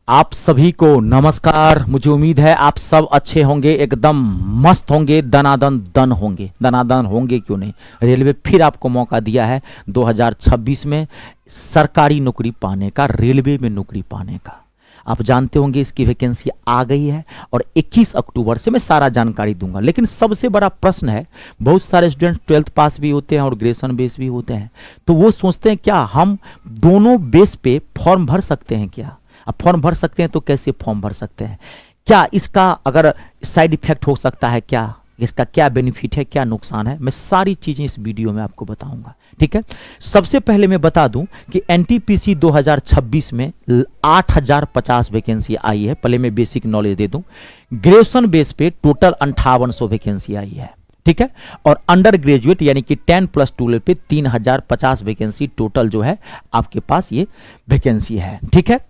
आप सभी को नमस्कार। मुझे उम्मीद है आप सब अच्छे होंगे, एकदम मस्त होंगे, दनादन दन होंगे। दनादन होंगे क्यों नहीं, रेलवे फिर आपको मौका दिया है 2026 में सरकारी नौकरी पाने का, रेलवे में नौकरी पाने का। आप जानते होंगे इसकी वैकेंसी आ गई है और 21 अक्टूबर से मैं सारा जानकारी दूंगा। लेकिन सबसे बड़ा प्रश्न है, बहुत सारे स्टूडेंट 12th पास भी होते हैं और ग्रेजुएशन बेस भी होते हैं, तो वो सोचते हैं क्या हम दोनों बेस पे फॉर्म भर सकते हैं क्या। अब फॉर्म भर सकते हैं तो कैसे फॉर्म भर सकते हैं, क्या इसका अगर साइड इफेक्ट हो सकता है, क्या इसका क्या बेनिफिट है, क्या नुकसान है, मैं सारी चीजें इस वीडियो में आपको बताऊंगा। ठीक है, सबसे पहले मैं बता दूं कि एनटीपीसी 2026 में 8050 वैकेंसी आई है। पहले मैं बेसिक नॉलेज दे दूं, ग्रेजुएशन बेस पे टोटल 5800 वैकेंसी आई है। ठीक है, और अंडर ग्रेजुएट यानी कि 10+2 लेवल पे 3050 वैकेंसी टोटल जो है आपके पास ये वैकेंसी है। ठीक है,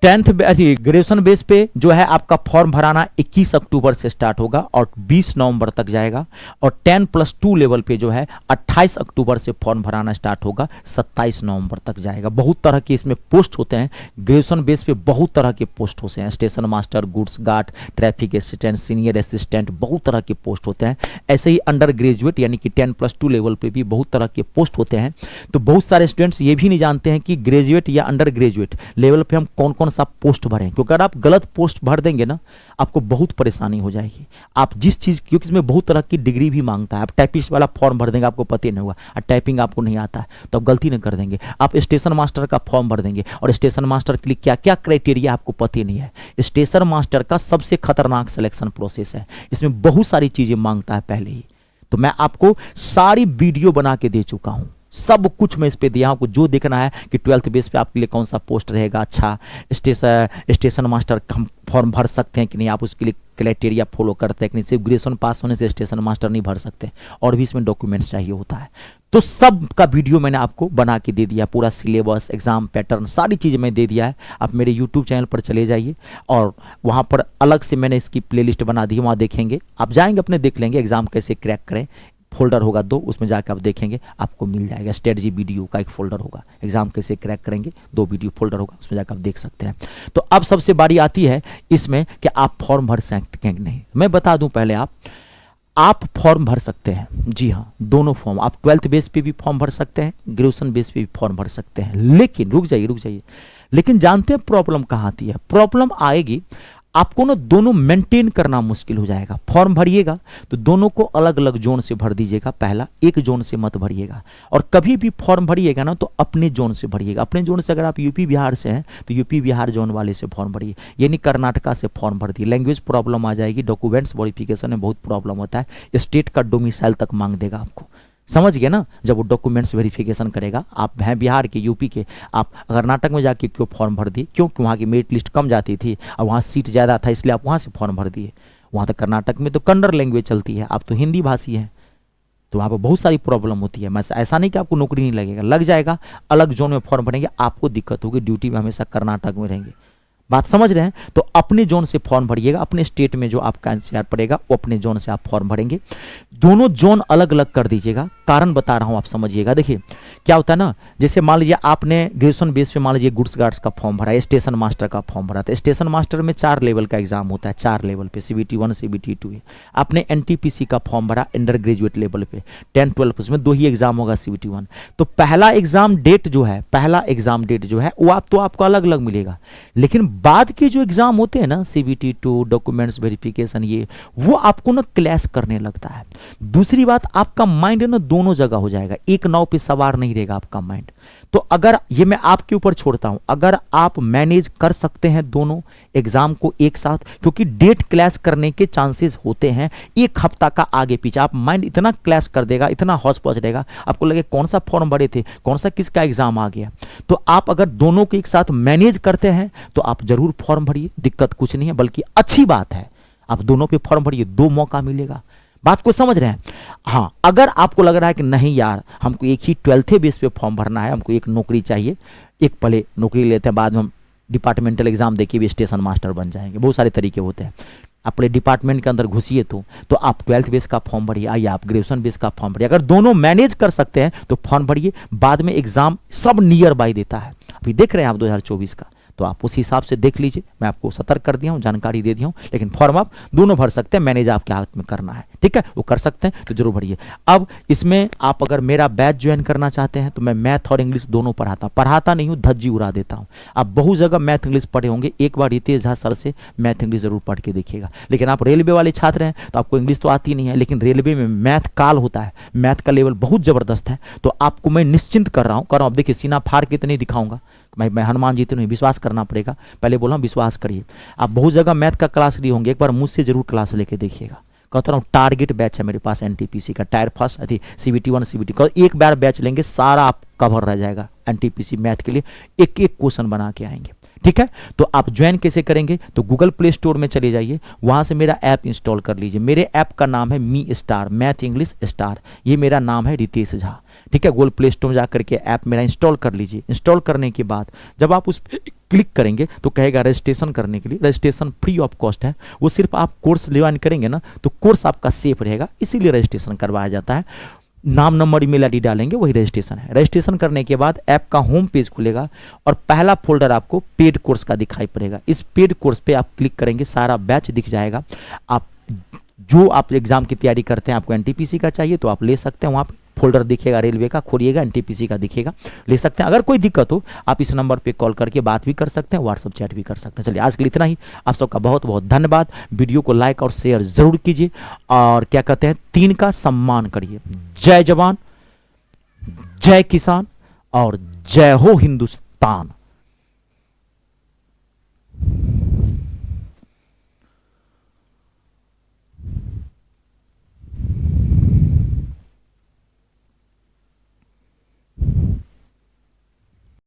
10th ग्रेजुएशन बेस पे जो है आपका फॉर्म भराना 21 अक्टूबर से स्टार्ट होगा और 20 नवंबर तक जाएगा। और 10+2 लेवल पे जो है 28 अक्टूबर से फॉर्म भराना स्टार्ट होगा, 27 नवंबर तक जाएगा। बहुत तरह के इसमें पोस्ट होते हैं, ग्रेजुएशन बेस पे बहुत तरह के पोस्ट होते हैं, station master, goods guard, traffic assistant, senior assistant, बहुत तरह के पोस्ट होते हैं। ऐसे ही अंडर ग्रेजुएट यानी कि 10+2 लेवल पे भी बहुत तरह के पोस्ट होते हैं। तो बहुत सारे स्टूडेंट्स ये भी नहीं जानते हैं कि ग्रेजुएट या अंडर ग्रेजुएट लेवल पे हम कौन कौन सा पोस्ट भरें, क्योंकि अगर आप गलत पोस्ट भर देंगे ना आपको बहुत परेशानी हो जाएगी। आप जिस चीज, क्योंकि इसमें बहुत तरह की डिग्री भी मांगता है, आप टाइपिस्ट वाला फॉर्म भर देंगे आपको पता ही नहीं होगा, और टाइपिंग आपको नहीं आता है तो आप गलती नहीं कर देंगे। आप स्टेशन मास्टर का फॉर्म भर देंगे और स्टेशन मास्टर के लिए क्या क्या क्राइटेरिया आपको पता ही नहीं है। स्टेशन मास्टर का सबसे खतरनाक सिलेक्शन प्रोसेस है, इसमें बहुत सारी चीजें मांगता है पहले ही। तो मैं आपको सारी वीडियो बना के दे चुका हूं, सब कुछ मैं इस पे दिया हूं। जो देखना है कि 12th बेस पे आपके लिए कौन सा पोस्ट रहेगा, अच्छा स्टेशन मास्टर हम फॉर्म भर सकते हैं कि नहीं, आप उसके लिए क्राइटेरिया फॉलो करते हैं कि नहीं, सिर्फ ग्रेजुएशन पास होने से स्टेशन मास्टर नहीं भर सकते, और भी इसमें डॉक्यूमेंट्स चाहिए होता है। तो सब का वीडियो मैंने आपको बना के दे दिया, पूरा सिलेबस, एग्जाम पैटर्न, सारी चीज़ें मैं दे दिया है। आप मेरे यूट्यूब चैनल पर चले जाइए और वहाँ पर अलग से मैंने इसकी प्लेलिस्ट बना दी है, वहाँ देखेंगे, आप जाएंगे अपने देख लेंगे एग्जाम कैसे क्रैक करें। फोल्डर होगा 2, उसमें जाकर आप देखेंगे, आपको मिल जाएगा। स्ट्रेटजी वीडियो का एक फोल्डर होगा, एग्जाम कैसे क्रैक करेंगे 2 वीडियो फोल्डर होगा, उसमें जाकर आप देख सकते हैं। तो अब सबसे बारी आती है इसमें कि आप फॉर्म भर सकते हैं कि नहीं। मैं बता दूं पहले, आप फॉर्म भर सकते हैं, जी हाँ, दोनों फॉर्म। आप 12th बेस पे भी फॉर्म भर सकते हैं, ग्रेजुएशन बेस पे भी फॉर्म भर सकते हैं। लेकिन रुक जाइए, लेकिन जानते हैं प्रॉब्लम कहाँ आती है। प्रॉब्लम आएगी आपको ना, दोनों मेंटेन करना मुश्किल हो जाएगा। फॉर्म भरिएगा तो दोनों को अलग अलग जोन से भर दीजिएगा, पहला एक जोन से मत भरिएगा। और कभी भी फॉर्म भरिएगा ना तो अपने जोन से भरिएगा। अपने जोन से, अगर आप यूपी बिहार से हैं तो यूपी बिहार जोन वाले से फॉर्म भरिए, यानी कर्नाटका से फॉर्म भर दिए। लैंग्वेज प्रॉब्लम आ जाएगी, डॉक्यूमेंट्स वेरिफिकेशन में बहुत प्रॉब्लम होता है, स्टेट का डोमिसाइल तक मांग देगा आपको, समझ गए ना। जब वो डॉक्यूमेंट्स वेरिफिकेशन करेगा, आप हैं बिहार के, यूपी के, आप कर्नाटक में जाके क्यों फॉर्म भर दिए, क्योंकि वहाँ की मेरिट लिस्ट कम जाती थी और वहाँ सीट ज़्यादा था, इसलिए आप वहाँ से फॉर्म भर दिए। वहाँ तक कर्नाटक में तो कन्नड़ लैंग्वेज चलती है, आप तो हिंदी भाषी हैं, तो वहाँ पर बहुत सारी प्रॉब्लम होती है। मैं ऐसा नहीं कि आपको नौकरी नहीं लगेगा, लग जाएगा। अलग जोन में फॉर्म भरेंगे, आपको दिक्कत होगी, ड्यूटी में हमेशा कर्नाटक में रहेंगे। बात समझ रहे हैं। तो अपने जोन से फॉर्म भरिएगा, अपने स्टेट में जो आपका एनसीआर पड़ेगा वो अपने जोन से आप फॉर्म भरेंगे। दोनों जोन अलग अलग कर दीजिएगा, कारण बता रहा हूं, आप समझिएगा। देखिए क्या होता है ना, जैसे मान लीजिए आपने ग्रेजुएशन बेस पे मान लीजिए गुड्स गार्ड्स का फॉर्म भरा है, स्टेशन मास्टर का फॉर्म भरा था। स्टेशन मास्टर में 4 लेवल का एग्जाम होता है, 4 लेवल पे, CBT 1 CBT 2 है। आपने NTPC का फॉर्म भरा अंडर ग्रेजुएट लेवल पे 10-12, उसमें 2 ही एग्जाम होगा, CBT 1। तो पहला एग्जाम डेट जो है, वो आपको अलग अलग मिलेगा। लेकिन बाद के जो एग्जाम होते हैं ना, CBT 2, डॉक्यूमेंट्स वेरिफिकेशन, ये वो आपको ना क्लैश करने लगता है। दूसरी बात, आपका माइंड ना दोनों जगह हो जाएगा, एक नाव पे सवार नहीं रहेगा आपका माइंड। तो अगर ये मैं आपके ऊपर छोड़ता हूं, अगर आप मैनेज कर सकते हैं दोनों एग्जाम को एक साथ, क्योंकि डेट क्लैश करने के चांसेस होते हैं 1 हफ्ता का आगे पीछे। आप माइंड इतना क्लैश कर देगा, इतना हौस पहुंच रहेगा, आपको लगे कौन सा फॉर्म भरे थे, कौन सा किसका एग्जाम आ गया। तो आप अगर दोनों को एक साथ मैनेज करते हैं तो आप जरूर फॉर्म भरिए, दिक्कत कुछ नहीं है, बल्कि अच्छी बात है। आप दोनों पे फॉर्म भरिए, 2 मौका मिलेगा। बात को समझ रहे हैं। हाँ, अगर आपको लग रहा है कि नहीं यार, हमको एक ही 12th बेस पे फॉर्म भरना है, हमको एक नौकरी चाहिए, एक पहले नौकरी लेते हैं, बाद में हम डिपार्टमेंटल एग्जाम देके भी स्टेशन मास्टर बन जाएंगे, बहुत सारे तरीके होते हैं। अपने डिपार्टमेंट के अंदर घुसिए तो आप 12th बेस का फॉर्म भरिए, या आप ग्रेजुएशन बेस का फॉर्म भरिए। अगर दोनों मैनेज कर सकते हैं तो फॉर्म भरिए, बाद में एग्जाम सब नियर बाय देता है। अभी देख रहे हैं आप 2024 का, तो आप उस हिसाब से देख लीजिए। मैं आपको सतर्क कर दिया हूँ, जानकारी दे दिया हूँ, लेकिन फॉर्म आप दोनों भर सकते हैं, मैनेज आपके हाथ में करना है, ठीक है, वो कर सकते हैं तो जरूर भरिए। अब इसमें आप अगर मेरा बैच ज्वाइन करना चाहते हैं तो मैं मैथ और इंग्लिश दोनों पढ़ाता नहीं हूँ, धज्जी उड़ा देता हूँ। आप बहुत जगह मैथ इंग्लिश पढ़े होंगे, एक बार रितेश झा सर से मैथ इंग्लिश जरूर पढ़ के देखिएगा। लेकिन आप रेलवे वाले छात्र हैं तो आपको इंग्लिश तो आती नहीं है, लेकिन रेलवे में मैथ काल होता है, मैथ का लेवल बहुत जबरदस्त है, तो आपको मैं निश्चिंत कर रहा हूँ। अब देखिए सीना फाड़ के तो नहीं दिखाऊंगा मैं हनुमान जी तो नहीं, विश्वास करना पड़ेगा, पहले बोला विश्वास करिए। आप बहुत जगह मैथ का क्लास लिए होंगे, एक बार मुझसे जरूर क्लास लेके देखिएगा। कहता हूँ टारगेट बैच है मेरे पास एनटीपीसी का, टायर फर्स्ट अभी CBT 1 CBT का, एक बार बैच लेंगे सारा आप कवर रह जाएगा एनटीपीसी मैथ के लिए, एक एक क्वेश्चन बना के आएंगे, ठीक है। तो आप ज्वाइन कैसे करेंगे, तो गूगल प्ले स्टोर में चले जाइए, वहां से मेरा ऐप इंस्टॉल कर लीजिए। मेरे ऐप का नाम है मी स्टार, मैथ इंग्लिश स्टार, ये मेरा नाम है रितेश झा, ठीक है। गूगल प्ले स्टोर में जाकर के ऐप मेरा इंस्टॉल कर लीजिए। इंस्टॉल करने के बाद जब आप उस पर क्लिक करेंगे तो कहेगा रजिस्ट्रेशन करने के लिए, रजिस्ट्रेशन फ्री ऑफ कॉस्ट है, वो सिर्फ आप कोर्स ज्वाइन करेंगे ना तो कोर्स आपका सेफ रहेगा, इसीलिए रजिस्ट्रेशन करवाया जाता है। नाम नंबर ईमेल आईडी डालेंगे, वही रजिस्ट्रेशन है। रजिस्ट्रेशन करने के बाद ऐप का होम पेज खुलेगा और पहला फोल्डर आपको पेड कोर्स का दिखाई पड़ेगा। इस पेड कोर्स पे आप क्लिक करेंगे, सारा बैच दिख जाएगा। आप एग्जाम की तैयारी करते हैं, आपको एनटीपीसी का चाहिए तो आप ले सकते हैं, वहाँ पे फोल्डर दिखेगा रेलवे का, खोलिएगा एनटीपीसी का दिखेगा, ले सकते हैं। अगर कोई दिक्कत हो आप इस नंबर पे कॉल करके बात भी कर सकते हैं, व्हाट्सअप चैट भी कर सकते हैं। चलिए आज के लिए इतना ही, आप सबका बहुत बहुत धन्यवाद। वीडियो को लाइक और शेयर जरूर कीजिए और क्या कहते हैं 3 का सम्मान करिए। जय जवान, जय किसान और जय हो हिंदुस्तान।